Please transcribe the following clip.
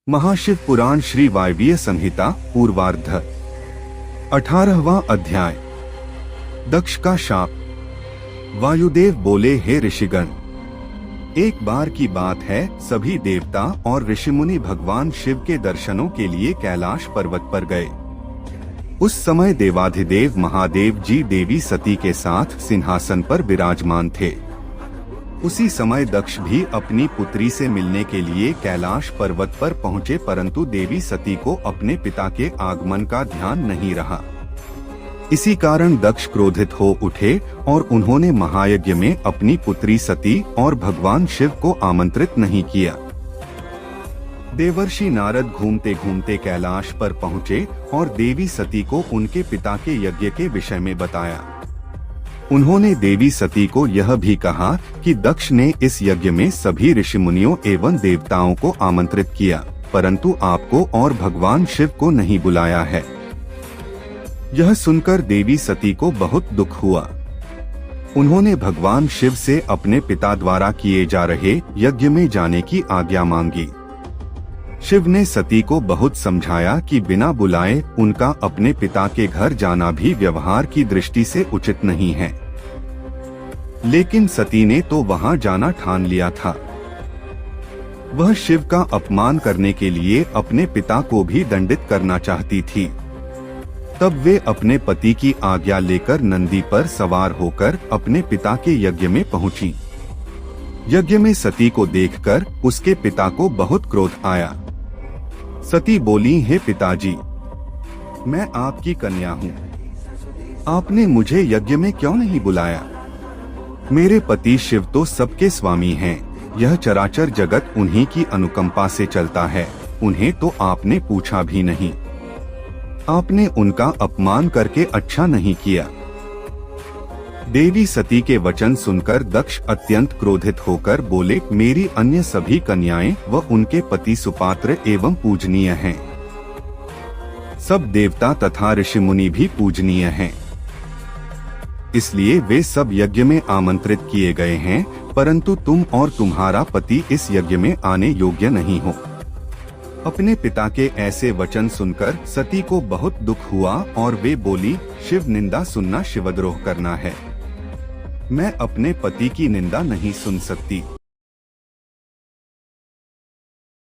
महाशिव पुराण श्री वायवीय संहिता पूर्वार्ध 18वां अध्याय। दक्ष का शाप। वायुदेव बोले, हे ऋषिगण, एक बार की बात है, सभी देवता और ऋषिमुनि भगवान शिव के दर्शनों के लिए कैलाश पर्वत पर गए। उस समय देवाधिदेव महादेव जी देवी सती के साथ सिंहासन पर विराजमान थे। उसी समय दक्ष भी अपनी पुत्री से मिलने के लिए कैलाश पर्वत पर पहुंचे, परंतु देवी सती को अपने पिता के आगमन का ध्यान नहीं रहा। इसी कारण दक्ष क्रोधित हो उठे और उन्होंने महायज्ञ में अपनी पुत्री सती और भगवान शिव को आमंत्रित नहीं किया। देवर्षि नारद घूमते घूमते कैलाश पर पहुंचे और देवी सती को उनके पिता के यज्ञ के विषय में बताया। उन्होंने देवी सती को यह भी कहा कि दक्ष ने इस यज्ञ में सभी ऋषिमुनियों एवं देवताओं को आमंत्रित किया, परंतु आपको और भगवान शिव को नहीं बुलाया है। यह सुनकर देवी सती को बहुत दुख हुआ। उन्होंने भगवान शिव से अपने पिता द्वारा किए जा रहे यज्ञ में जाने की आज्ञा मांगी। शिव ने सती को बहुत समझाया कि बिना बुलाए उनका अपने पिता के घर जाना भी व्यवहार की दृष्टि से उचित नहीं है। लेकिन सती ने तो वहां जाना ठान लिया था। वह शिव का अपमान करने के लिए अपने पिता को भी दंडित करना चाहती थी। तब वे अपने पति की आज्ञा लेकर नंदी पर सवार होकर अपने पिता के यज्ञ में पहुंची। यज्ञ में सती को देखकर उसके पिता को बहुत क्रोध आया। सती बोली, हे पिताजी, मैं आपकी कन्या हूँ, आपने मुझे यज्ञ में क्यों नहीं बुलाया? मेरे पति शिव तो सबके स्वामी हैं, यह चराचर जगत उन्हीं की अनुकंपा से चलता है, उन्हें तो आपने पूछा भी नहीं। आपने उनका अपमान करके अच्छा नहीं किया। देवी सती के वचन सुनकर दक्ष अत्यंत क्रोधित होकर बोले, मेरी अन्य सभी कन्याएं व उनके पति सुपात्र एवं पूजनीय हैं। सब देवता तथा ऋषिमुनि भी पूजनीय हैं, इसलिए वे सब यज्ञ में आमंत्रित किए गए हैं, परंतु तुम और तुम्हारा पति इस यज्ञ में आने योग्य नहीं हो। अपने पिता के ऐसे वचन सुनकर सती को बहुत दुख हुआ और वे बोली, शिव निंदा सुनना शिवद्रोह करना है। मैं अपने पति की निंदा नहीं सुन सकती।